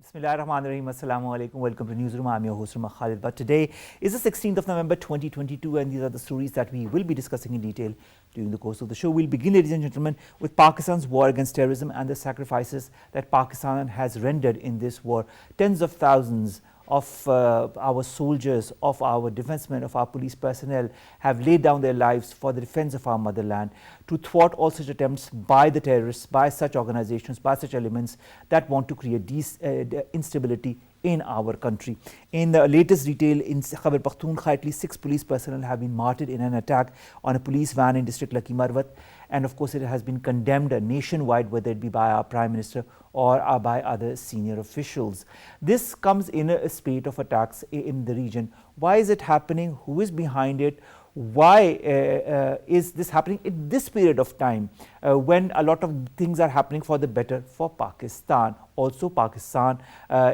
Bismillahirrahmanirrahim. Assalamu alaikum. Welcome to NEWSROOM. I'm your host, Khalid. But today is the 16th of November 2022, and these are the stories that we will be discussing in detail during the course of the show. We'll begin, ladies and gentlemen, with Pakistan's war against terrorism and the sacrifices that Pakistan has rendered in this war. Tens of thousands of our soldiers, of our defensemen, of our police personnel have laid down their lives for the defense of our motherland, to thwart all such attempts by the terrorists, by such organizations, by such elements that want to create instability in our country. In the latest detail, in Khyber Pakhtunkhwa, at least 6 police personnel have been martyred in an attack on a police van in district Laki Marwat, and of course it has been condemned nationwide, whether it be by our Prime Minister or by other senior officials. This comes in a spate of attacks in the region. Why is it happening? Who is behind it? Why is this happening in this period of time when a lot of things are happening for the better for Pakistan? Also, Pakistan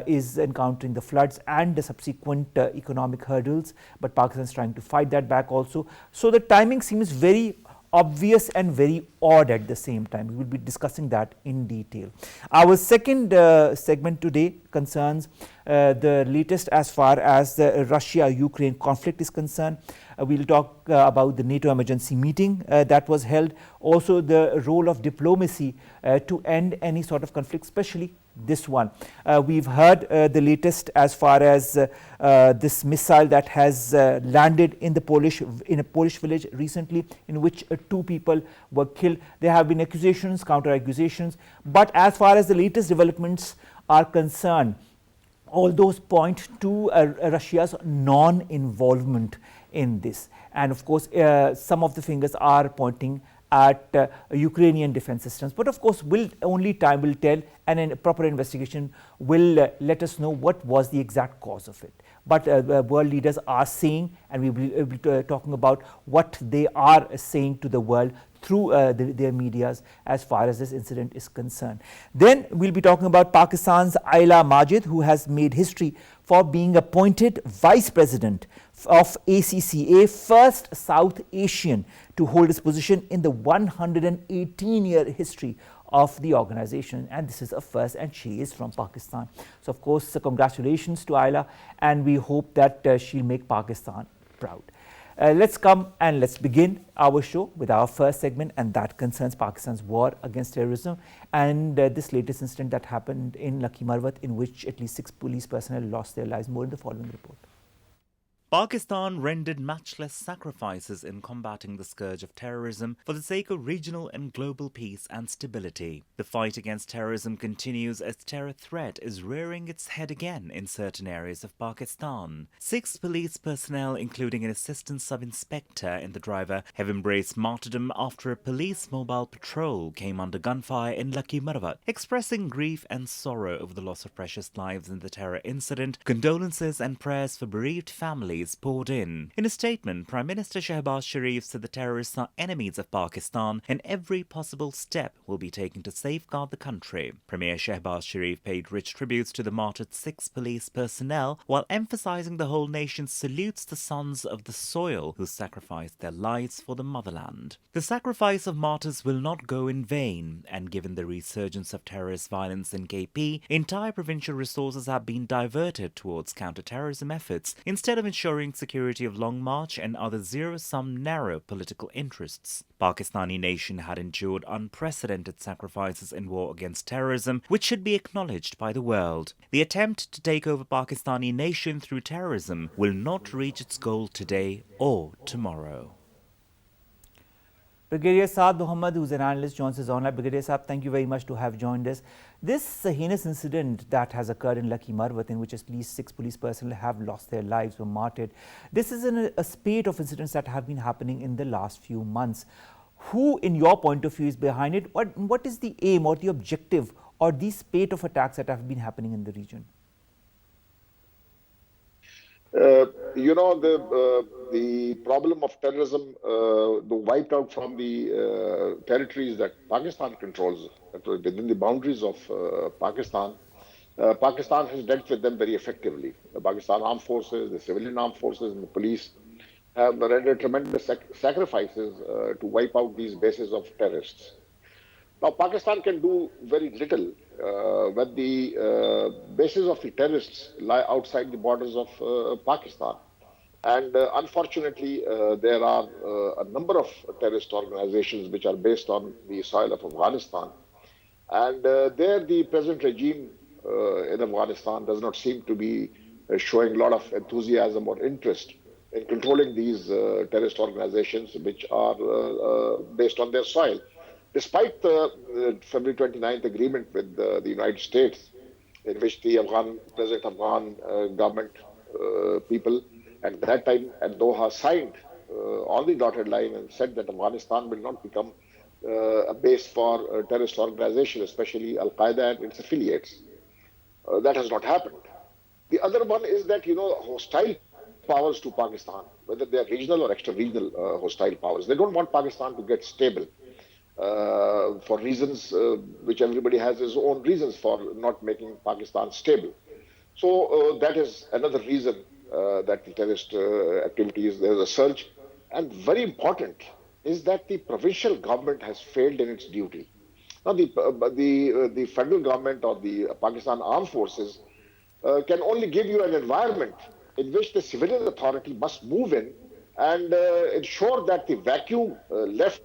is encountering the floods and the subsequent economic hurdles, but Pakistan is trying to fight that back also. So the timing seems very obvious and very odd at the same time. We will be discussing that in detail. Our second segment today concerns the latest as far as the Russia-Ukraine conflict is concerned. We'll talk about the NATO emergency meeting that was held, also the role of diplomacy to end any sort of conflict, especially this one. We've heard the latest as far as this missile that has landed in a Polish village recently, in which 2 people were killed. There have been accusations, counter accusations, but as far as the latest developments are concerned, all those point to Russia's non-involvement in this, and of course some of the fingers are pointing at Ukrainian defense systems, but of course only time will tell, and a proper investigation will let us know what was the exact cause of it. But world leaders are saying, and we will be talking about what they are saying to the world through their medias as far as this incident is concerned. Then we'll be talking about Pakistan's Ayla Majid, who has made history for being appointed Vice President of ACCA, first South Asian to hold this position in the 118-year history of the organization, and this is a first, and she is from Pakistan. So of course congratulations to Ayla, and we hope that she'll make Pakistan proud. Let's come and let's begin our show with our first segment, and that concerns Pakistan's war against terrorism and this latest incident that happened in Laki Marwat, in which at least 6 police personnel lost their lives. More in the following report. Pakistan rendered matchless sacrifices in combating the scourge of terrorism for the sake of regional and global peace and stability. The fight against terrorism continues as terror threat is rearing its head again in certain areas of Pakistan. 6 police personnel, including an assistant sub-inspector and the driver, have embraced martyrdom after a police mobile patrol came under gunfire in Laki Marwat. Expressing grief and sorrow over the loss of precious lives in the terror incident, condolences and prayers for bereaved families poured in. In a statement, Prime Minister Shehbaz Sharif said the terrorists are enemies of Pakistan and every possible step will be taken to safeguard the country. Premier Shehbaz Sharif paid rich tributes to the martyred 6 police personnel while emphasizing the whole nation salutes the sons of the soil who sacrificed their lives for the motherland. The sacrifice of martyrs will not go in vain, and given the resurgence of terrorist violence in KP, entire provincial resources have been diverted towards counter-terrorism efforts instead of ensuring security of Long March and other zero-sum narrow political interests. Pakistani nation had endured unprecedented sacrifices in war against terrorism, which should be acknowledged by the world. The attempt to take over Pakistani nation through terrorism will not reach its goal today or tomorrow. Brigadier Saad, who's an analyst, joins us online. Brigadier Saad, thank you very much to have joined us. This heinous incident that has occurred in Laki Marwat, in which at least 6 police personnel have lost their lives, were martyred. This is a spate of incidents that have been happening in the last few months. Who, in your point of view, is behind it? What is the aim or the objective or the spate of attacks that have been happening in the region? The problem of terrorism, wiped out from the territories that Pakistan controls, within the boundaries of Pakistan. Pakistan has dealt with them very effectively. The Pakistan armed forces, the civilian armed forces, and the police have rendered tremendous sacrifices to wipe out these bases of terrorists. Now, Pakistan can do very little when the bases of the terrorists lie outside the borders of Pakistan. And unfortunately, there are a number of terrorist organizations which are based on the soil of Afghanistan. And there, the present regime in Afghanistan does not seem to be showing a lot of enthusiasm or interest in controlling these terrorist organizations which are based on their soil. Despite the February 29th agreement with the United States, in which the present Afghan government people at that time at Doha signed on the dotted line and said that Afghanistan will not become a base for terrorist organizations, especially Al Qaeda and its affiliates. That has not happened. The other one is that, hostile powers to Pakistan, whether they are regional or extra-regional hostile powers, they don't want Pakistan to get stable for reasons which everybody has his own reasons for not making Pakistan stable. So that is another reason that the terrorist activities, there is a surge. And very important is that the provincial government has failed in its duty. Now, the federal government or the Pakistan Armed Forces can only give you an environment in which the civilian authority must move in and ensure that the vacuum left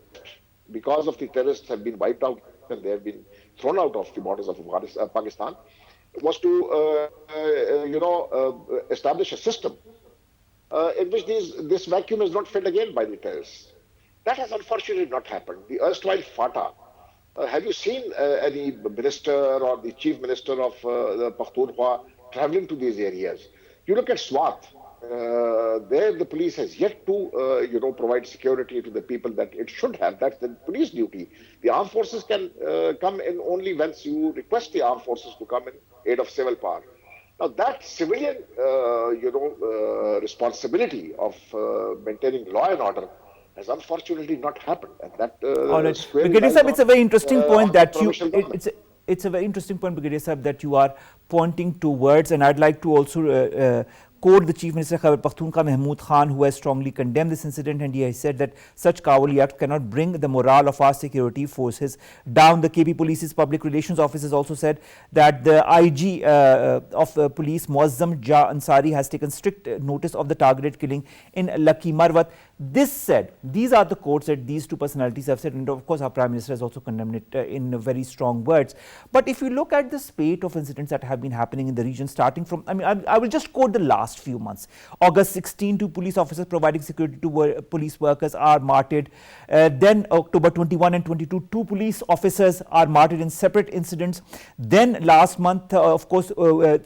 because of the terrorists have been wiped out and they have been thrown out of the borders of Pakistan, was to establish a system in which this vacuum is not filled again by the terrorists. That has unfortunately not happened. The erstwhile FATA, have you seen any minister or the chief minister of the Pakhtunkhwa traveling to these areas? You look at Swat, there the police has yet to provide security to the people that it should have. That's the police duty. The armed forces can come in only once you request the armed forces to come in aid of civil power. Now that civilian responsibility of maintaining law and order has unfortunately not happened, and that all right. Brigadier Sahib, it's a very interesting point that it's a very interesting point, Brigadier Sahib, that you are pointing towards, and I'd like to also quote the Chief Minister of Khyber Pakhtunkhwa, Mahmood Khan, who has strongly condemned this incident, and he has said that such cowardly acts cannot bring the morale of our security forces down. The KP Police's public relations office has also said that the IG of police, Muazzam Jah Ansari, has taken strict notice of the targeted killing in Lucky Marwat. This said, these are the quotes that these two personalities have said, and of course our Prime Minister has also condemned it in very strong words. But if you look at the spate of incidents that have been happening in the region, starting from, I will just quote the last few months. August 16, 2 police officers providing security to police workers are martyred. Then October 21 and 22, 2 police officers are martyred in separate incidents. Then last month, of course,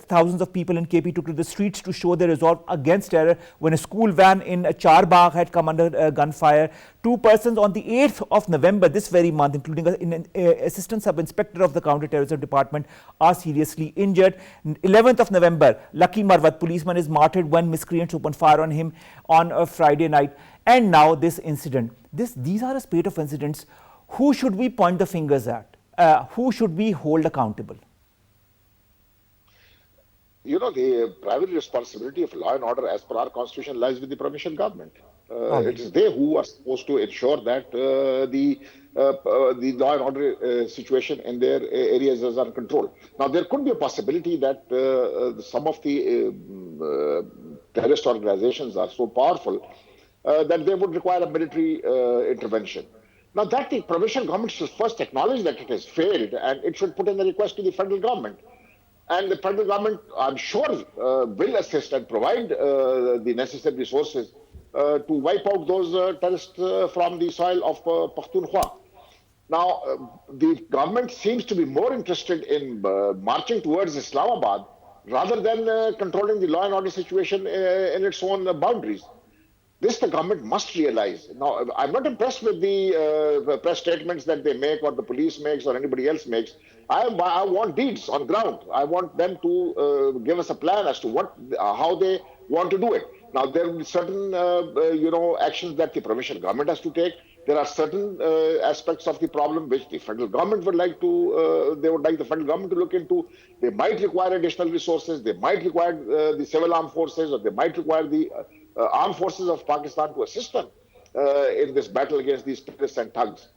thousands of people in KP took to the streets to show their resolve against terror when a school van in Charbagh had come under gunfire. 2 persons on the 8th of November, this very month, including an assistant sub-inspector of the counter-terrorism department, are seriously injured. 11th of November, Lucky Marwat policeman is martyred when miscreants opened fire on him on a Friday night. And now this incident. These are a spate of incidents. Who should we point the fingers at? Who should we hold accountable? The primary responsibility of law and order as per our constitution lies with the provincial government. It is they who are supposed to ensure that the law and order situation in their areas is under control. Now, there could be a possibility that some of the terrorist organizations are so powerful that they would require a military intervention. Now, that the provincial government should first acknowledge that it has failed, and it should put in a request to the federal government. And the federal government, I'm sure, will assist and provide the necessary resources to wipe out those terrorists from the soil of Pakhtunkhwa. Now, the government seems to be more interested in marching towards Islamabad rather than controlling the law and order situation in its own boundaries. This the government must realize. Now, I'm not impressed with the press statements that they make or the police makes or anybody else makes. I want deeds on ground. I want them to give us a plan as to how they want to do it. Now, there will be certain, actions that the provincial government has to take. There are certain aspects of the problem which the federal government would like to, they would like the federal government to look into. They might require additional resources. They might require the civil armed forces, or they might require the armed forces of Pakistan to assist them in this battle against these terrorists and thugs.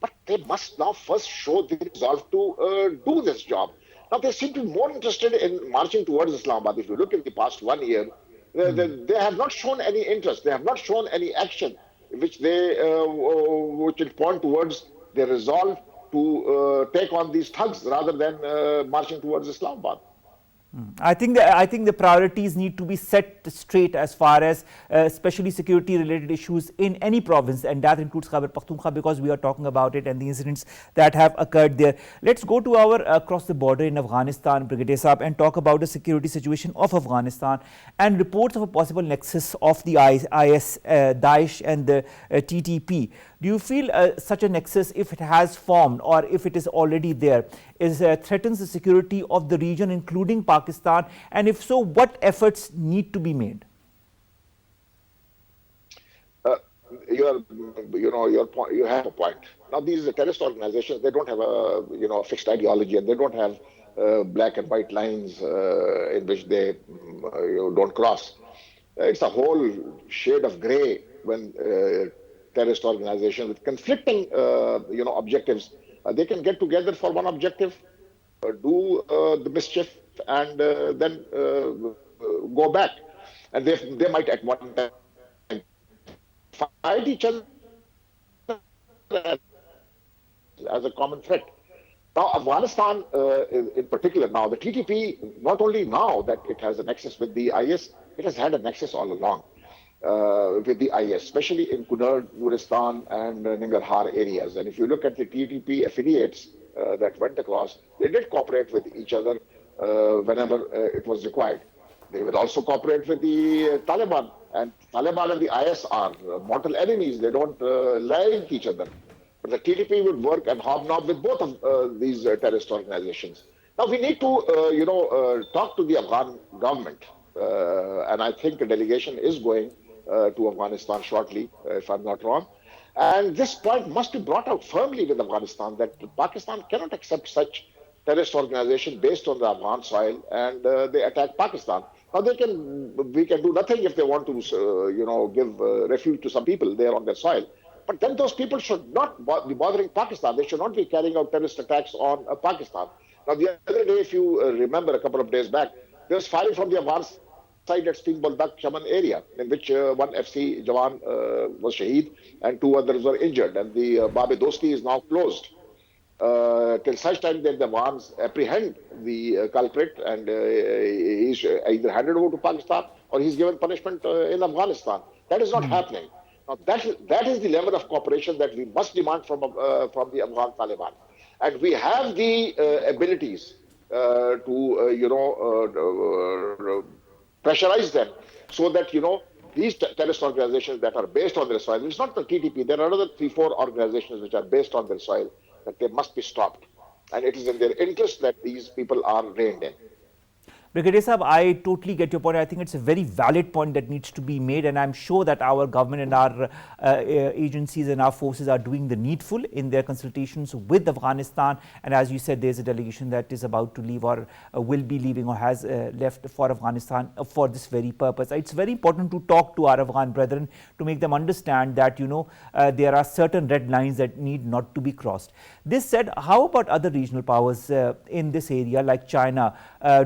But they must now first show the resolve to do this job. Now, they seem to be more interested in marching towards Islamabad. If you look in the past 1 year, they have not shown any interest. They have not shown any action which which will point towards their resolve to take on these thugs rather than marching towards Islamabad. I think the priorities need to be set straight as far as especially security related issues in any province, and that includes Khyber Pakhtunkhwa, because we are talking about it and the incidents that have occurred there. Let's go to our across the border in Afghanistan, Brigadier Saab, and talk about the security situation of Afghanistan and reports of a possible nexus of the IS, Daesh and the TTP. Do you feel such a nexus, if it has formed or if it is already there, threatens the security of the region, including Pakistan? And if so, what efforts need to be made? You have a point. Now, these terrorist organizations, they don't have a fixed ideology, and they don't have black and white lines in which they don't cross. It's a whole shade of gray when terrorist organizations with conflicting objectives, they can get together for one objective, do the mischief, and then go back. And they might at one time fight each other as a common threat. Now, Afghanistan in particular, now the TTP, not only now that it has a nexus with the IS, it has had a nexus all along with the IS, especially in Kunar, Nuristan, and Nangarhar areas. And if you look at the TTP affiliates that went across, they did cooperate with each other whenever it was required. They would also cooperate with the Taliban, and Taliban and the IS are mortal enemies. They don't like each other. But the TTP would work and hobnob with both of these terrorist organizations. Now, we need to, talk to the Afghan government. And I think a delegation is going to Afghanistan shortly, if I'm not wrong. And this point must be brought out firmly with Afghanistan, that Pakistan cannot accept such terrorist organization based on the Afghan soil, and they attack Pakistan. Now, we can do nothing if they want to, give refuge to some people there on their soil. But then those people should not be bothering Pakistan. They should not be carrying out terrorist attacks on Pakistan. Now, the other day, if you remember, a couple of days back, there was firing from the Afghan side at Steen Boldak Chaman area, in which one FC Jawan was shaheed and two others were injured. And the Babe Dosti is now closed till such time that the Afghans apprehend the culprit, and he's either handed over to Pakistan or he's given punishment in Afghanistan. That is not happening. Now, that is the level of cooperation that we must demand from the Afghan Taliban. And we have the abilities to, pressurize them so that, these terrorist organizations that are based on their soil, it's not the TTP, there are another 3-4 organizations which are based on their soil, that they must be stopped. And it is in their interest that these people are reined in. Brigadier Saab, I totally get your point. I think it's a very valid point that needs to be made, and I'm sure that our government and our agencies and our forces are doing the needful in their consultations with Afghanistan. And as you said, there's a delegation that is about to leave or will be leaving or has left for Afghanistan for this very purpose. It's very important to talk to our Afghan brethren to make them understand that, there are certain red lines that need not to be crossed. This said, how about other regional powers in this area like China?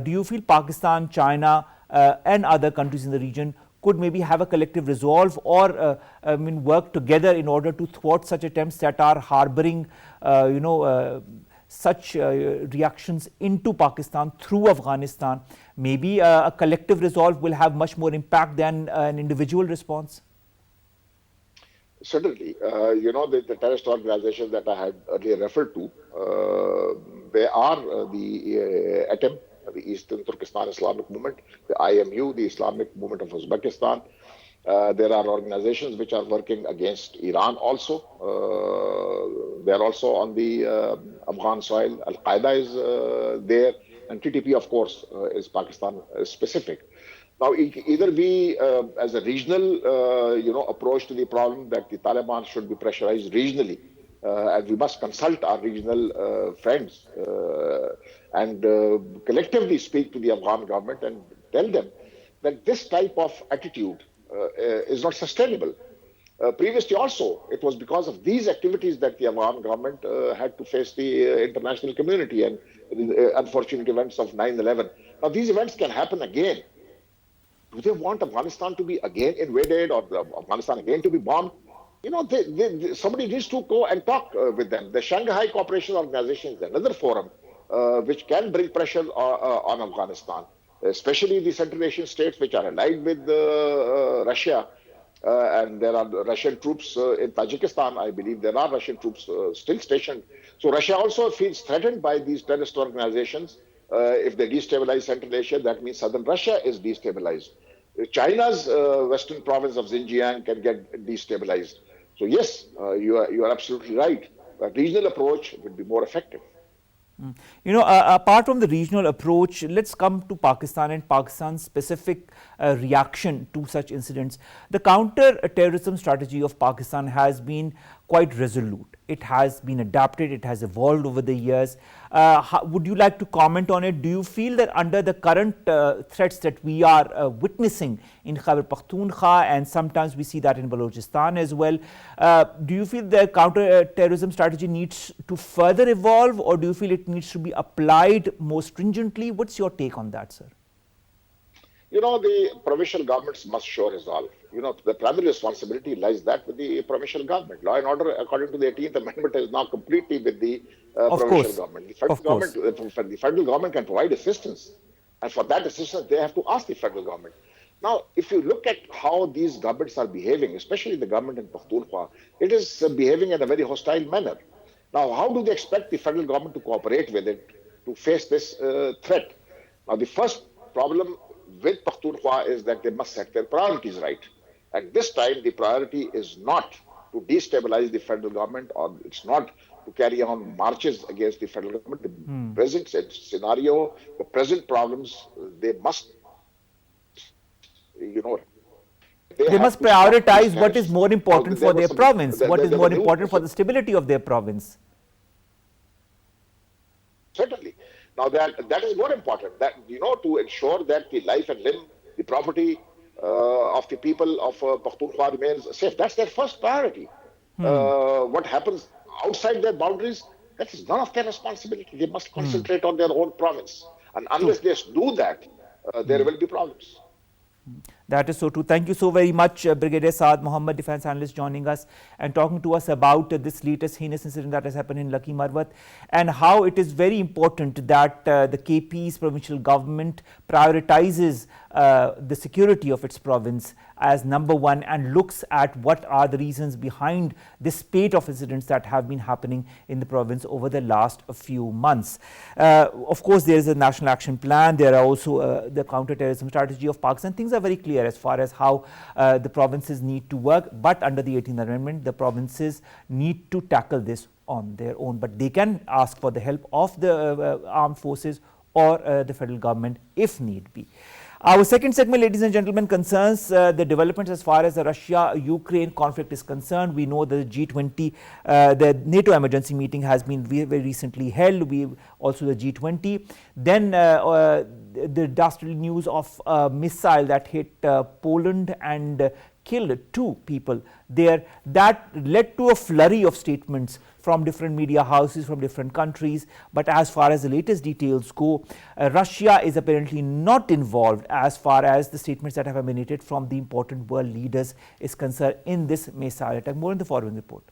Do you feel Pakistan, China, and other countries in the region could maybe have a collective resolve or work together in order to thwart such attempts that are harboring, such reactions into Pakistan through Afghanistan? Maybe a collective resolve will have much more impact than an individual response. Certainly, the terrorist organizations that I had earlier referred to, they are the ATEM, the Eastern Turkestan Islamic Movement, the IMU, the Islamic Movement of Uzbekistan. There are organizations which are working against Iran also. They are also on the Afghan soil. Al-Qaeda is there, and TTP, of course, is Pakistan specific. Now, either we, as a regional, approach to the problem, that the Taliban should be pressurized regionally, and we must consult our regional friends and collectively speak to the Afghan government and tell them that this type of attitude is not sustainable. Previously also, it was because of these activities that the Afghan government had to face the international community and the unfortunate events of 9/11. Now, these events can happen again. Do they want Afghanistan to be again invaded or Afghanistan again to be bombed? You know, somebody needs to go and talk with them. The Shanghai Cooperation Organization is another forum which can bring pressure on Afghanistan, especially the Central Asian states which are allied with Russia. And there are Russian troops in Tajikistan. I believe there are Russian troops still stationed. So Russia also feels threatened by these terrorist organizations. If they destabilize Central Asia, that means southern Russia is destabilized. China's western province of Xinjiang can get destabilized. So yes, you are absolutely right. A regional approach would be more effective. You know, apart from the regional approach, let's come to Pakistan and Pakistan's specific reaction to such incidents. The counter-terrorism strategy of Pakistan has been quite resolute. It has been adapted, it has evolved over the years. Would you like to comment on it? Do you feel that under the current threats that we are witnessing in Khyber Pakhtunkhwa, and sometimes we see that in Balochistan as well, do you feel the counter-terrorism strategy needs to further evolve, or do you feel it needs to be applied more stringently? What's your take on that, sir? You know, the provincial governments must show resolve. You know, the primary responsibility lies that with the provincial government. Law and order, according to the 18th Amendment, is now completely with the provincial government. The federal government can provide assistance. And for that assistance, they have to ask the federal government. Now, if you look at how these governments are behaving, especially the government in Pakhtunkhwa, it is behaving in a very hostile manner. Now, how do they expect the federal government to cooperate with it to face this threat? Now, the first problem with Pakhtunkhwa is that they must set their priorities right. And this time, the priority is not to destabilize the federal government, or it's not to carry on marches against the federal government. The present scenario, the present problems, they must, you know, they must prioritize what is more important for their province, what is more important for the stability of their province. Certainly. Now that is more important, that, you know, to ensure that the life and limb, the property of the people of Pakhtunkhwa remains safe. That's their first priority. What happens outside their boundaries, that is none of their responsibility. They must concentrate on their own province. And unless they do that, there will be problems. That is so true. Thank you so very much, Brigadier Saad Mohammed, Defence Analyst, joining us and talking to us about this latest heinous incident that has happened in Lucky Marwat, and how it is very important that the KP's provincial government prioritizes the security of its province as number one and looks at what are the reasons behind this spate of incidents that have been happening in the province over the last few months. Of course, there is a national action plan. There are also the counter-terrorism strategy of Pakistan. Things are very clear as far as how the provinces need to work, but under the 18th Amendment, the provinces need to tackle this on their own, but they can ask for the help of the armed forces or the federal government if need be. Our second segment, ladies and gentlemen, concerns the developments as far as the Russia-Ukraine conflict is concerned. We know the G20, the NATO emergency meeting has been very recently held. We also the G20. Then the dastardly news of a missile that hit Poland and killed 2 people there. That led to a flurry of statements from different media houses from different countries. But as far as the latest details go, Russia is apparently not involved as far as the statements that have emanated from the important world leaders is concerned in this missile attack. More in the following report.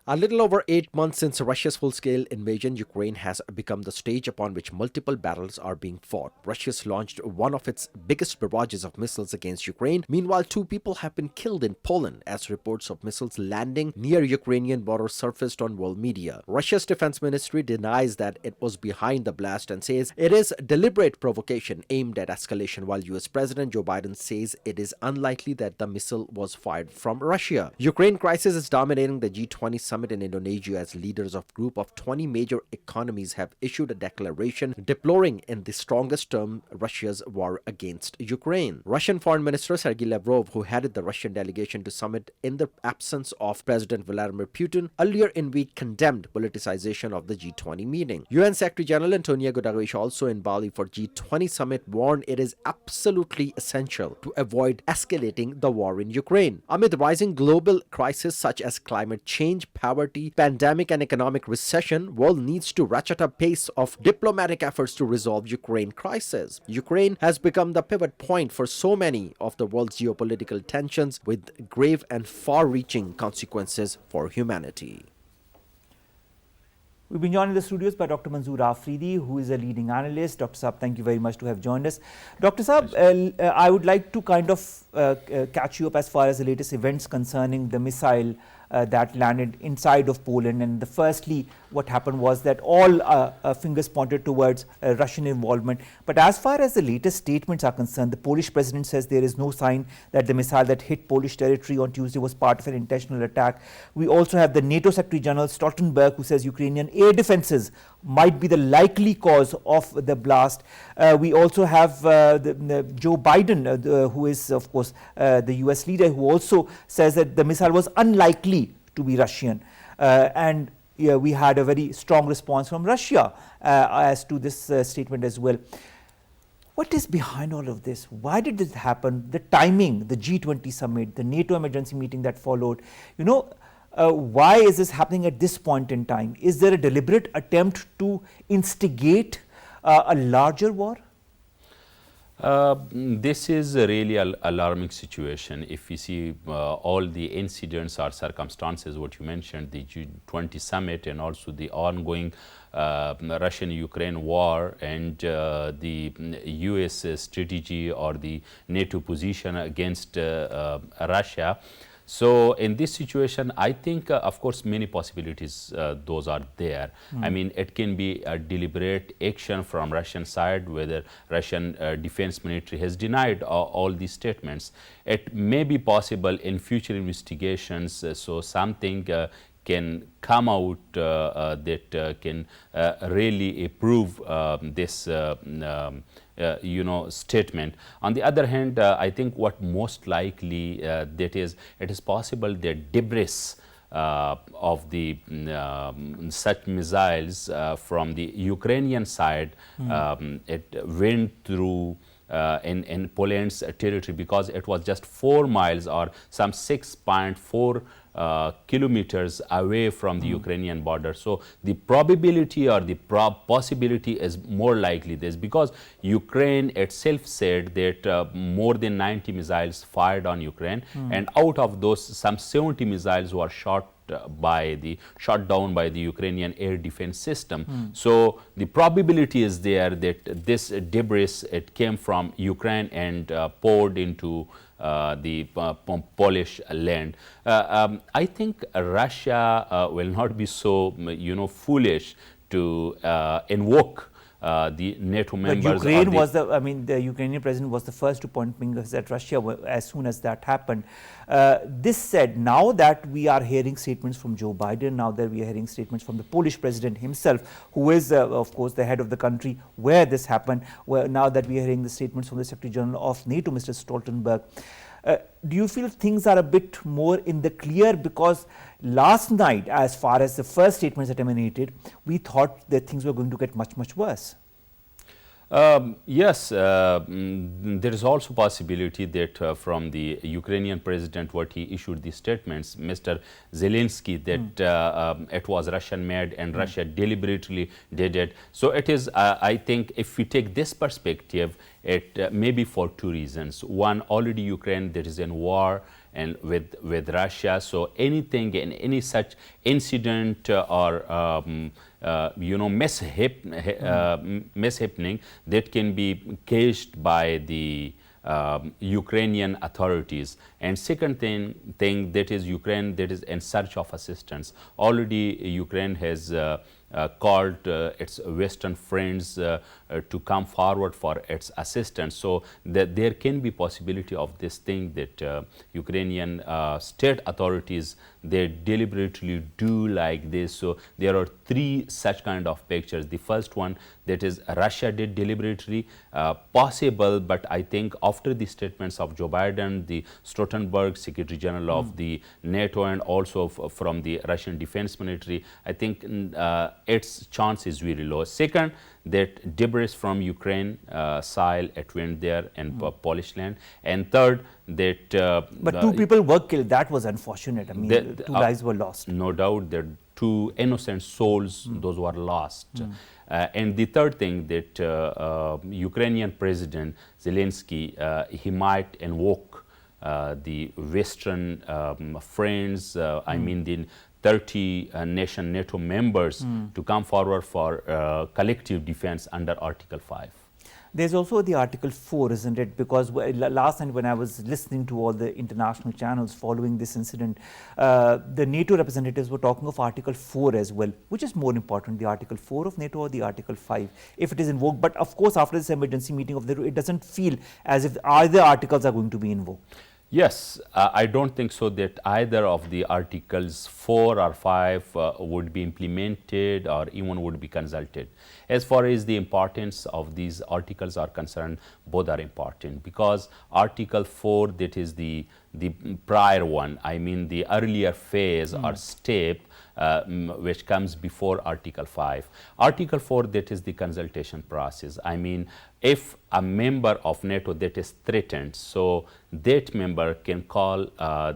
A little over 8 months since Russia's full-scale invasion, Ukraine has become the stage upon which multiple battles are being fought. Russia's launched one of its biggest barrages of missiles against Ukraine. Meanwhile, 2 people have been killed in Poland as reports of missiles landing near Ukrainian border surfaced on world media. Russia's defense ministry denies that it was behind the blast and says it is deliberate provocation aimed at escalation, while US President Joe Biden says it is unlikely that the missile was fired from Russia. Ukraine crisis is dominating the G20 summit in Indonesia as leaders of group of 20 major economies have issued a declaration deploring in the strongest term Russia's war against Ukraine. Russian Foreign Minister Sergei Lavrov, who headed the Russian delegation to summit in the absence of President Vladimir Putin, earlier in week condemned politicization of the G20 meeting. UN Secretary General Antonio Guterres, also in Bali for G20 summit, warned it is absolutely essential to avoid escalating the war in Ukraine. Amid rising global crises such as climate change, poverty, pandemic and economic recession, world needs to ratchet up pace of diplomatic efforts to resolve Ukraine crisis. Ukraine has become the pivot point for so many of the world's geopolitical tensions, with grave and far-reaching consequences for humanity. We've been joined in the studios by Dr. Manzoor Afridi, who is a leading analyst. Dr. Saab, thank you very much to have joined us. Dr. Saab, I would like to kind of catch you up as far as the latest events concerning the missile that landed inside of Poland. And firstly, what happened was that all fingers pointed towards Russian involvement. But as far as the latest statements are concerned, the Polish president says there is no sign that the missile that hit Polish territory on Tuesday was part of an intentional attack. We also have the NATO Secretary General Stoltenberg, who says Ukrainian air defenses might be the likely cause of the blast. We also have Joe Biden, who is, of course, the US leader, who also says that the missile was unlikely to be Russian. And we had a very strong response from Russia as to this statement as well. What is behind all of this? Why did this happen? The timing, the G20 summit, the NATO emergency meeting that followed, why is this happening at this point in time? Is there a deliberate attempt to instigate a larger war? This is a really alarming situation. If we see all the incidents or circumstances, what you mentioned, the G20 summit and also the ongoing Russian-Ukraine war and the US strategy or the NATO position against Russia. So in this situation, I think, of course, many possibilities, those are there. I mean, it can be a deliberate action from Russian side, whether Russian defense military has denied all these statements. It may be possible in future investigations, so something can come out that can really prove this statement. On the other hand, I think what most likely that is, it is possible that debris of the such missiles from the Ukrainian side, it went through in Poland's territory, because it was just 4 miles or some 6.4 kilometers away from the Ukrainian border. So the probability or the possibility is more likely this, because Ukraine itself said that more than 90 missiles fired on Ukraine, and out of those some 70 missiles were shot down by the Ukrainian air defense system. So the probability is there that this debris, it came from Ukraine and poured into the Polish land. I think Russia will not be so foolish to invoke the NATO members. But Ukraine was the Ukrainian president was the first to point fingers at Russia as soon as that happened. This said, now that we are hearing statements from Joe Biden, now that we are hearing statements from the Polish president himself, who is, of course, the head of the country where this happened, now that we are hearing the statements from the Secretary General of NATO, Mr. Stoltenberg, do you feel things are a bit more in the clear? Because last night, as far as the first statements that emanated, we thought that things were going to get much, much worse. Yes, there is also possibility that from the Ukrainian president, what he issued these statements, Mr. Zelensky, that it was Russian made and Russia deliberately did it. So it is, I think, if we take this perspective, it may be for 2 reasons. One, already Ukraine, there is in war and with Russia, so anything in any such incident or mishappening that can be caged by the Ukrainian authorities. And second thing that is Ukraine that is in search of assistance. Already Ukraine has called its Western friends to come forward for its assistance. So that there can be possibility of this thing that Ukrainian state authorities, they deliberately do like this. So there are three such kind of pictures. The first one, that is Russia did deliberately, possible, but I think after the statements of Joe Biden, the Stoltenberg, Secretary General of the NATO, and also from the Russian defense military, I think its chance is very low. Second, that debris from Ukraine soil, it went there in Polish land. And third, that but two people were killed. That was unfortunate. I mean, two lives were lost. No doubt that two innocent souls, those were lost. And the third thing, that Ukrainian President Zelensky, he might invoke the Western friends, I mean the 30 nation NATO members to come forward for collective defense under Article 5. There's also the Article 4, isn't it? Because last night when I was listening to all the international channels following this incident, the NATO representatives were talking of Article 4 as well. Which is more important, the Article 4 of NATO or the Article 5, if it is invoked? But of course, after this emergency meeting of NATO, it doesn't feel as if either articles are going to be invoked. Yes, I don't think so that either of the Articles 4 or 5 would be implemented or even would be consulted. As far as the importance of these articles are concerned, both are important, because Article 4, that is the prior one, I mean the earlier phase or step which comes before Article 5. Article 4, that is the consultation process. I mean, if a member of NATO that is threatened, so that member can call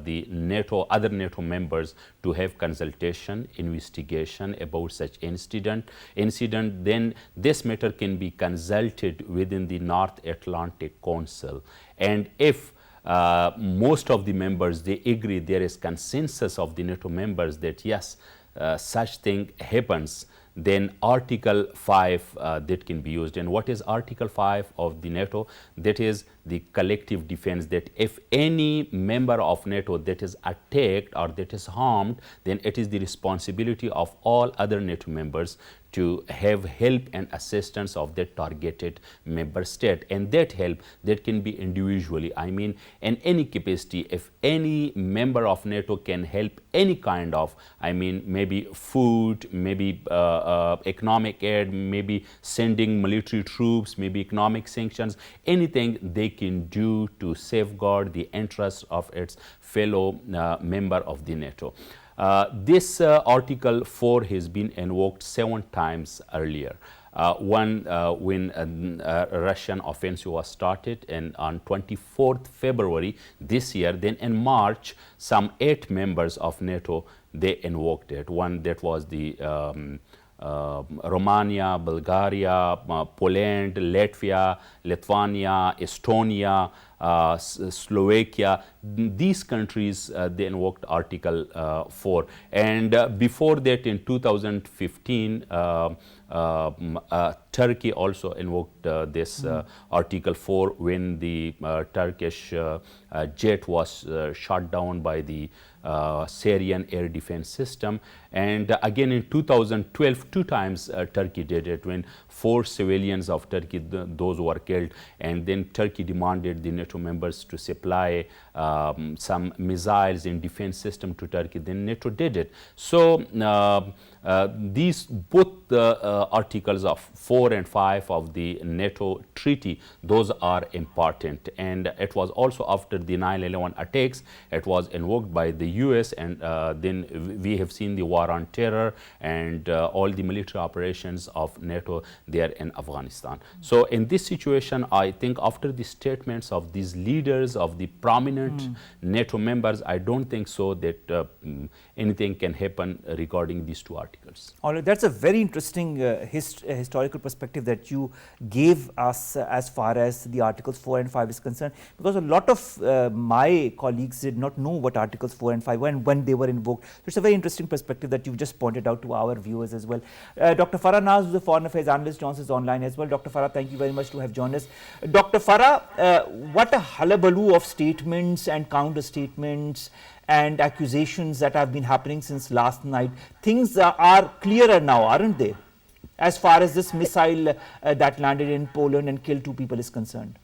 the NATO, other NATO members to have consultation, investigation about such incident. Then this matter can be consulted within the North Atlantic Council. And if most of the members, they agree, there is consensus of the NATO members that yes, such thing happens, then Article 5 that can be used. And what is Article 5 of the NATO? That is the collective defense, that if any member of NATO that is attacked or that is harmed, then it is the responsibility of all other NATO members to have help and assistance of that targeted member state. And that help, that can be individually, I mean in any capacity. If any member of NATO can help any kind of, I mean maybe food, maybe economic aid, maybe sending military troops, maybe economic sanctions, anything they can do to safeguard the interests of its fellow member of the NATO. This Article 4 has been invoked 7 times earlier. One when Russian offensive was started, and on 24th February this year. Then in March, some 8 members of NATO, they invoked it. One that was the Romania, Bulgaria, Poland, Latvia, Lithuania, Estonia, Slovakia. These countries, they invoked Article 4. And before that, in 2015, Turkey also invoked this Article 4 when the Turkish jet was shot down by the Syrian air defense system. And again in 2012, 2 times Turkey did it, when 4 civilians of Turkey, those were killed. And then Turkey demanded the NATO members to supply some missiles and defense system to Turkey. Then NATO did it. So these both articles of 4 and 5 of the NATO treaty, those are important. And it was also after the 9/11 attacks, it was invoked by the US, and then we have seen the war on terror and all the military operations of NATO there in Afghanistan. So in this situation, I think after the statements of these leaders of the prominent NATO members, I don't think so that anything can happen regarding these 2 articles. All right, that's a very interesting historical perspective that you gave us as far as the Articles 4 and 5 is concerned, because a lot of my colleagues did not know what Articles 4 and 5 were and when they were invoked. So it's a very interesting perspective that you've just pointed out to our viewers as well. Dr. Farah Naz, who's a Foreign Affairs Analyst, joins us online as well. Dr. Farah, thank you very much to have joined us. Dr. Farah, what a hullabaloo of statements and counter statements and accusations that have been happening since last night. Things are clearer now, aren't they, as far as this missile that landed in Poland and killed 2 people is concerned?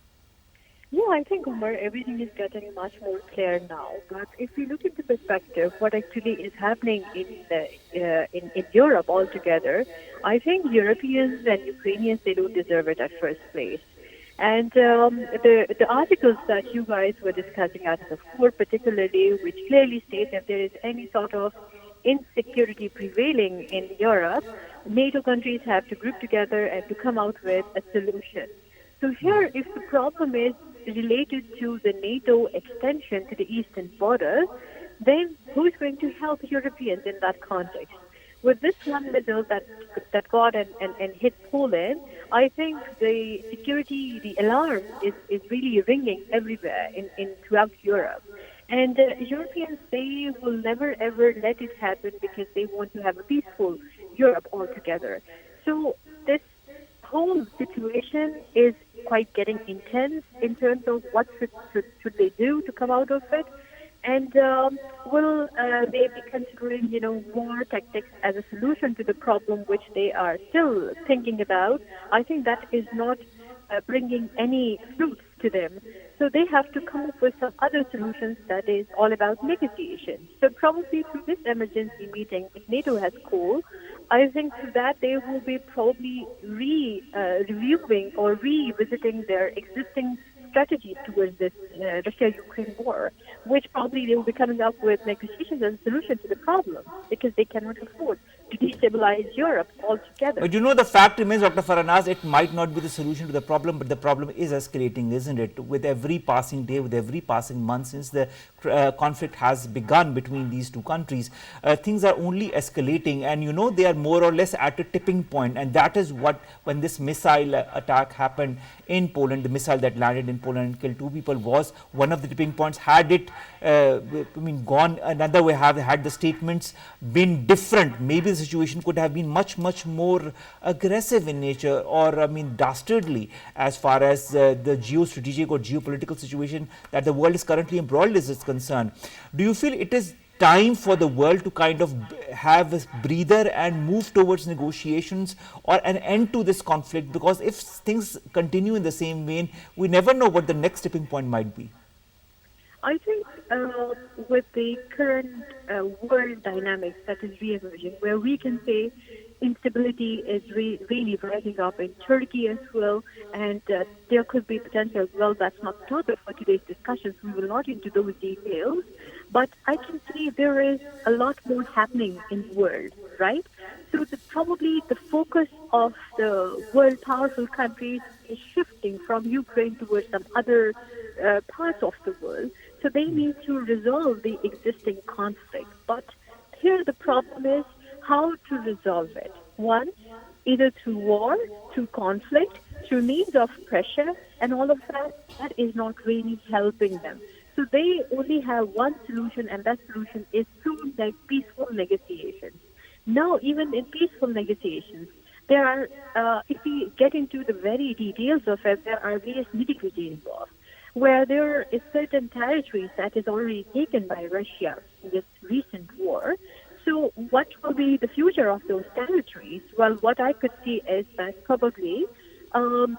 Yeah, I think, Omar, everything is getting much more clear now. But if we look into perspective, what actually is happening in Europe altogether, I think Europeans and Ukrainians, they don't deserve it at first place. And the articles that you guys were discussing out of the four, particularly, which clearly state that there is any sort of insecurity prevailing in Europe, NATO countries have to group together and to come out with a solution. So here, if the problem is related to the NATO extension to the eastern border, then who's going to help Europeans in that context? With this one missile that got and hit Poland, I think the security, the alarm is really ringing everywhere in throughout Europe. And Europeans, they will never ever let it happen because they want to have a peaceful Europe altogether. So this whole situation is quite getting intense in terms of what should they do to come out of it. And will they be considering, war tactics as a solution to the problem which they are still thinking about? I think that is not bringing any fruits to them. So they have to come up with some other solutions that is all about negotiation. So probably through this emergency meeting which NATO has called, I think through that they will be probably reviewing or revisiting their existing strategies towards this Russia-Ukraine war, which probably they will be coming up with negotiations as a solution to the problem because they cannot afford to destabilize Europe altogether. But the fact remains, Dr. Farah Naz, it might not be the solution to the problem, but the problem is escalating, isn't it? With every passing day, with every passing month since the conflict has begun between these two countries, things are only escalating, and they are more or less at a tipping point, and that is what, when this missile attack happened in Poland, the missile that landed in Poland and killed 2 people was one of the tipping points. Had it gone another way, had the statements been different, maybe the situation could have been much more aggressive in nature, or dastardly as far as the geostrategic or geopolitical situation that the world is currently embroiled is concerned. Do you feel it is time for the world to kind of have a breather and move towards negotiations or an end to this conflict? Because if things continue in the same vein, we never know what the next tipping point might be. I think with the current world dynamics that is re-emerging, where we can say instability is really rising up in Turkey as well, and there could be potential as well. That's not the topic for today's discussions. We will not into those details, but I can see there is a lot more happening in the world, right? So probably the focus of the world powerful countries is shifting from Ukraine towards some other parts of the world. So they need to resolve the existing conflict. But here the problem is how to resolve it. One, either through war, through conflict, through means of pressure, and all of that is not really helping them. So they only have one solution, and that solution is through peaceful negotiations. Now, even in peaceful negotiations, there are, if we get into the very details of it, there are various nitty-gritty involved, where there is certain territories that is already taken by Russia in this recent war. So what will be the future of those territories? Well, what I could see is that probably Russia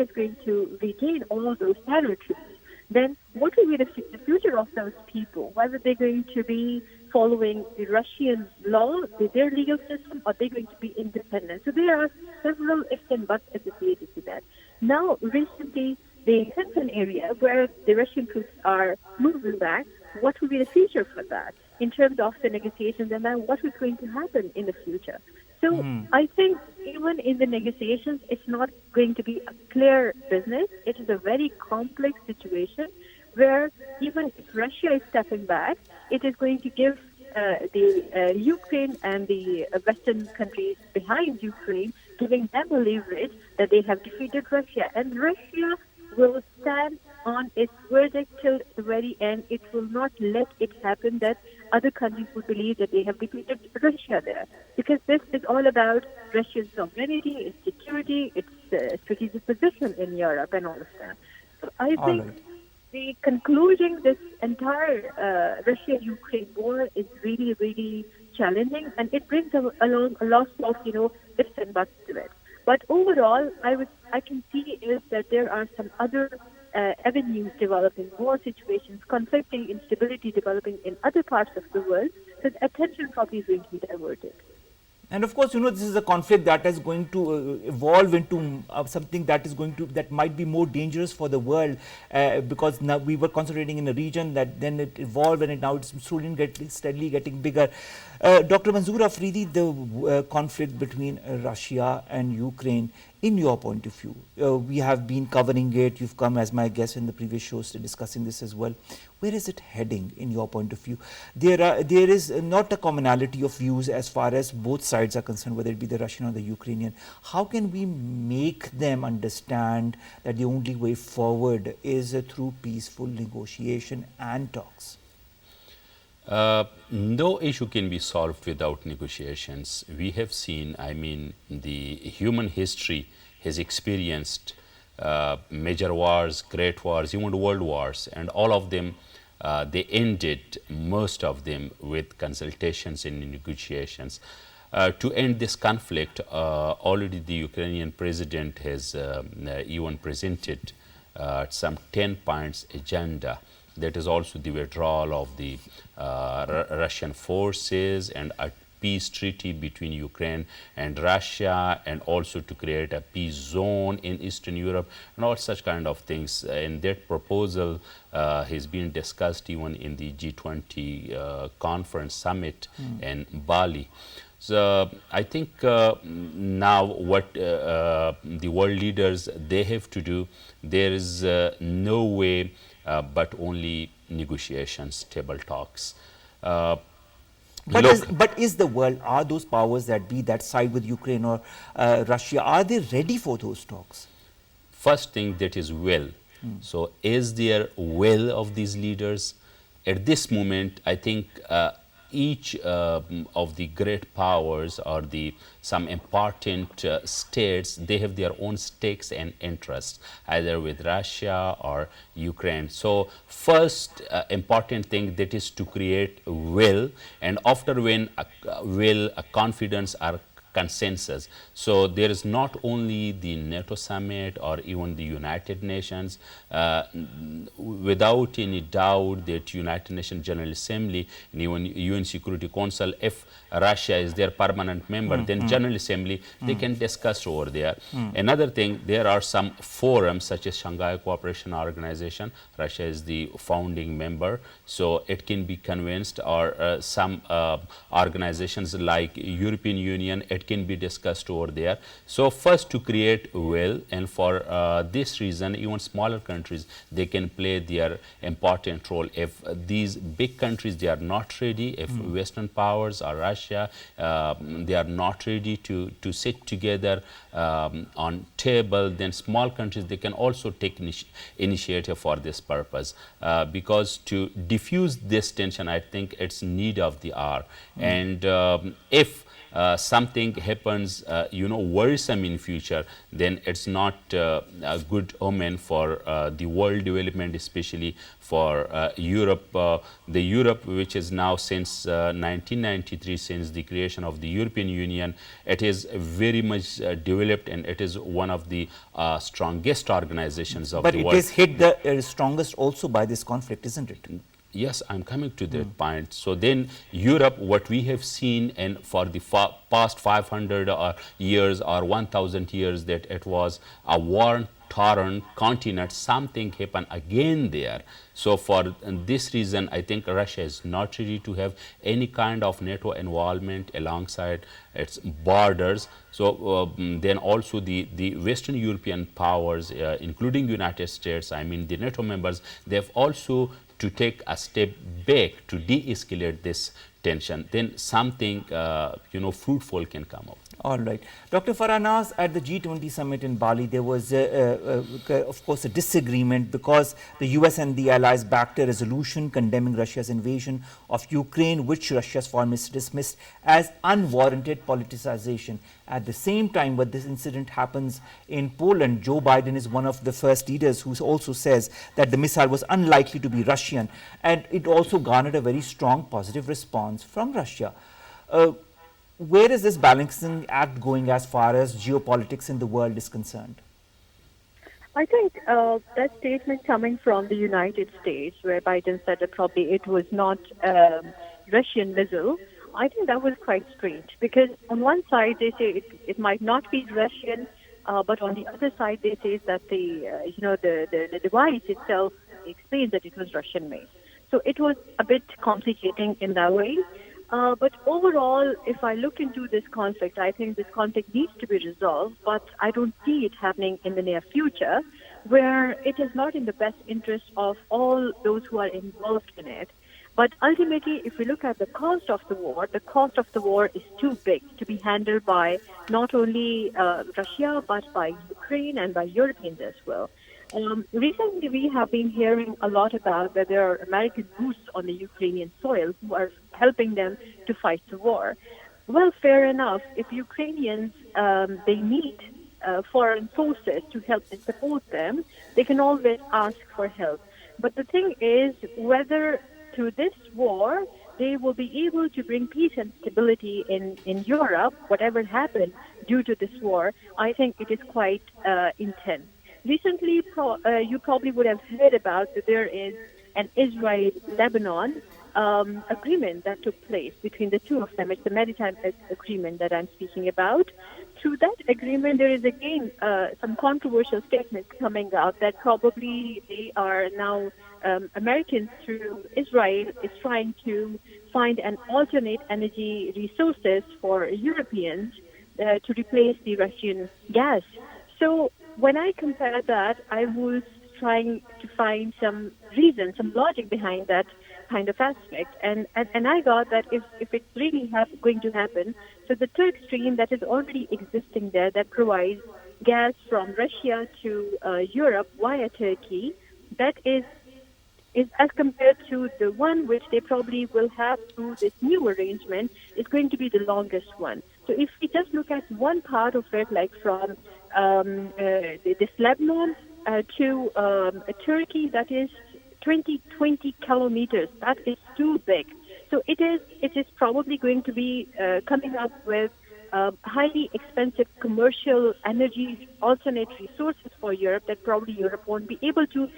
is going to retain all those territories. Then what will be the future of those people? Whether they're going to be following the Russian law, their legal system, or they're going to be independent. So there are several ifs and buts associated to that. Now, recently, the Kherson area where the Russian troops are moving back, what will be the future for that in terms of the negotiations, and then what is going to happen in the future? So I think even in the negotiations, it's not going to be a clear business. It is a very complex situation where even if Russia is stepping back, it is going to give the Ukraine and the Western countries behind Ukraine, giving them a leverage that they have defeated Russia. And Russia will stand on its verdict till the very end. It will not let it happen that other countries will believe that they have defeated Russia there. Because this is all about Russia's sovereignty, its security, its strategic position in Europe and all of that. So I think the concluding this entire Russia-Ukraine war is really, really challenging, and it brings along a lot of, ifs and buts to it. But overall, I can see is that there are some other avenues developing, more situations, conflicting instability developing in other parts of the world, so the attention probably is going to be diverted. And of course, this is a conflict that is going to evolve into something that might be more dangerous for the world, because now we were concentrating in a region that then it evolved and now it's steadily getting bigger. Dr. Manzoor Afridi, the conflict between Russia and Ukraine, in your point of view, we have been covering it. You've come as my guest in the previous shows discussing this as well. Where is it heading in your point of view? There is not a commonality of views as far as both sides are concerned, whether it be the Russian or the Ukrainian. How can we make them understand that the only way forward is through peaceful negotiation and talks? No issue can be solved without negotiations. We have seen, the human history has experienced major wars, great wars, even world wars, and all of them, they ended, most of them, with consultations and negotiations. To end this conflict, already the Ukrainian president has even presented some 10 points agenda. That is also the withdrawal of the Russian forces and a peace treaty between Ukraine and Russia, and also to create a peace zone in Eastern Europe and all such kind of things. And that proposal has been discussed even in the G20 conference summit in Bali. So I think now what the world leaders, they have to do, there is no way but only negotiations, table talks. But is the world, are those powers that side with Ukraine or Russia, are they ready for those talks? First thing, that is will. So is there will of these leaders? At this moment, I think each of the great powers or some important states, they have their own stakes and interests, either with Russia or Ukraine. So first important thing, that is to create will, and after when will, confidence or consensus. So there is not only the NATO summit or even the United Nations, without any doubt that United Nations General Assembly and even UN Security Council, if Russia is their permanent member, then General Assembly, they can discuss over there. Another thing, there are some forums such as Shanghai Cooperation Organization. Russia is the founding member, so it can be convinced, or some organizations like European Union, it can be discussed over there. So first, to create will, and for this reason, even smaller countries, they can play their important role. If these big countries, they are not ready, if Western powers or Russia, they are not ready to sit together on table, then small countries, they can also take initiative for this purpose, because to diffuse this tension, I think it's need of the hour. And if something happens, worrisome in future, then it's not a good omen for the world development, especially for Europe. The Europe, which is now since 1993, since the creation of the European Union, it is very much developed, and it is one of the strongest organizations of the world. But it is hit the strongest also by this conflict, isn't it? Yes, I'm coming to that point. So then Europe, what we have seen, and for the past 500 years or 1,000 years, that it was a war-torn continent, something happened again there. So for this reason, I think Russia is not ready to have any kind of NATO involvement alongside its borders. So then also the Western European powers, including United States, the NATO members, they have also to take a step back to de-escalate this tension, then something fruitful can come out. All right. Dr. Farah Naz, at the G20 summit in Bali, there was, of course, a disagreement because the US and the allies backed a resolution condemning Russia's invasion of Ukraine, which Russia's foreign minister dismissed as unwarranted politicization. At the same time, when this incident happens in Poland, Joe Biden is one of the first leaders who also says that the missile was unlikely to be Russian, and it also garnered a very strong positive response from Russia. Where is this balancing act going as far as geopolitics in the world is concerned? I think that statement coming from the United States, where Biden said that probably it was not Russian missile, I think that was quite strange, because on one side they say it might not be Russian, but on the other side they say that the device itself explains that it was Russian made. So it was a bit complicating in that way. But overall, if I look into this conflict, I think this conflict needs to be resolved, but I don't see it happening in the near future, where it is not in the best interest of all those who are involved in it. But ultimately, if we look at the cost of the war is too big to be handled by not only Russia, but by Ukraine and by Europeans as well. Recently, we have been hearing a lot about that there are American boots on the Ukrainian soil who are helping them to fight the war. Well, fair enough. If Ukrainians, they need foreign forces to help and support them, they can always ask for help. But the thing is, whether through this war, they will be able to bring peace and stability in Europe, whatever happened due to this war, I think it is quite intense. Recently, you probably would have heard about that there is an Israel-Lebanon agreement that took place between the two of them. It's the maritime agreement that I'm speaking about. Through that agreement, there is again some controversial statements coming out that probably they are now Americans through Israel is trying to find an alternate energy resources for Europeans to replace the Russian gas. So when I compare that, I was trying to find some reason, some logic behind that kind of aspect. And I got that if it's really going to happen, so the Turk stream that is already existing there that provides gas from Russia to Europe via Turkey, that is as compared to the one which they probably will have through this new arrangement, is going to be the longest one. So if we just look at one part of it, like from this Lebanon to Turkey, that is 20 kilometers. That is too big. So it is probably going to be coming up with highly expensive commercial energy alternate resources for Europe that probably Europe won't be able to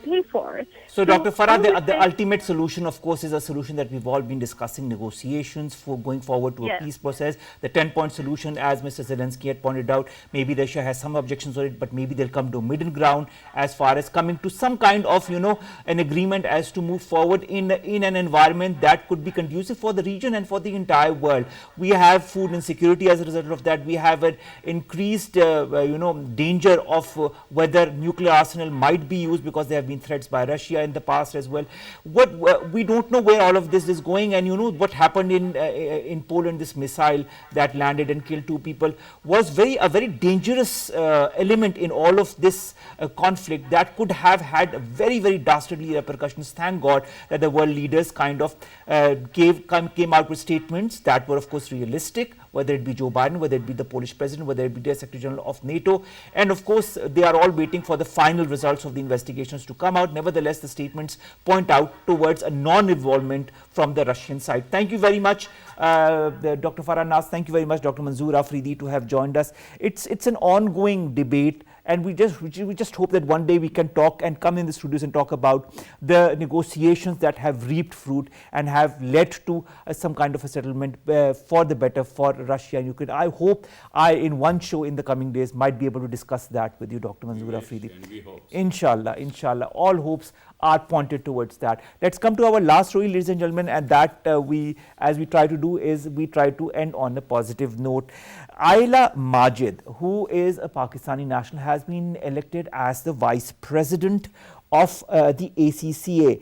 pay for. So Dr. Farah, the ultimate solution, of course, is a solution that we've all been discussing, negotiations for going forward to a peace process. The 10-point solution, as Mr. Zelensky had pointed out, maybe Russia has some objections on it, but maybe they'll come to a middle ground as far as coming to some kind of, an agreement as to move forward in an environment that could be conducive for the region and for the entire world. We have food insecurity as a result of that. We have an increased, danger of whether nuclear arsenal might be used, because there have been threats by Russia in the past as well. We don't know where all of this is going, and what happened in Poland. This missile that landed and killed 2 people was a very dangerous element in all of this conflict that could have had very, very dastardly repercussions. Thank God that the world leaders kind of came out with statements that were, of course, realistic, whether it be Joe Biden, whether it be the Polish president, whether it be the Secretary General of NATO. And of course, they are all waiting for the final results of the investigations to come out. Nevertheless, the statements point out towards a non-involvement from the Russian side. Thank you very much, Dr. Farah Naz. Thank you very much, Dr. Manzoor Afridi, to have joined us. It's an ongoing debate, and we just hope that one day we can talk and come in the studios and talk about the negotiations that have reaped fruit and have led to some kind of a settlement for the better for Russia and Ukraine. I hope in one show in the coming days might be able to discuss that with you, Dr. Manzoor Afridi. Inshallah, all hopes are pointed towards that. Let's come to our last story, ladies and gentlemen, and that as we try to do is we try to end on a positive note. Ayla Majid, who is a Pakistani national, has been elected as the Vice President of the ACCA.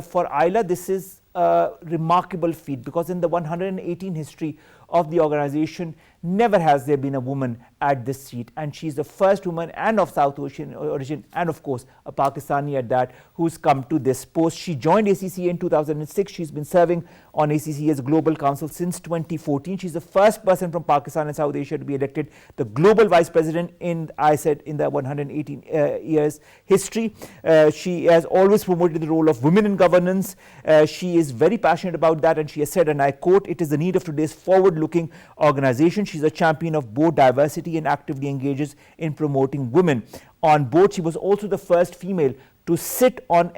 For Ayla, this is a remarkable feat, because in the 118 history of the organization, Never has there been a woman at this seat, and she's the first woman and of South Asian origin, and of course a Pakistani at that, who's come to this post. She joined ACCA in 2006. She's been serving on ACCA's Global Council since 2014. She's the first person from Pakistan and South Asia to be elected the Global Vice President in, I said, in the 118 years history. She has always promoted the role of women in governance. She is very passionate about that, and she has said, and I quote, "It is the need of today's forward-looking organization." She's a champion of board diversity and actively engages in promoting women on board. She was also the first female to sit on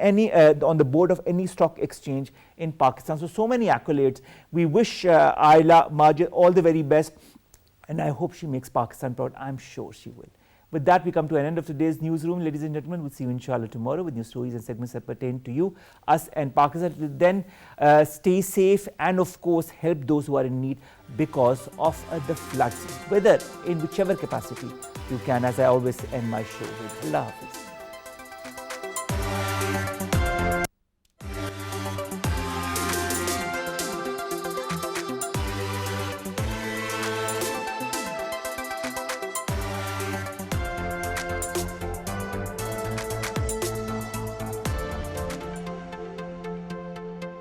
on the board of any stock exchange in Pakistan. So many accolades. We wish Ayla Majid all the very best, and I hope she makes Pakistan proud. I'm sure she will. With that, we come to an end of today's newsroom. Ladies and gentlemen, we'll see you inshallah tomorrow with new stories and segments that pertain to you, us and Pakistan. Till then, stay safe and of course help those who are in need because of the floods, whether in whichever capacity you can, as I always end my show with. Allah Hafiz.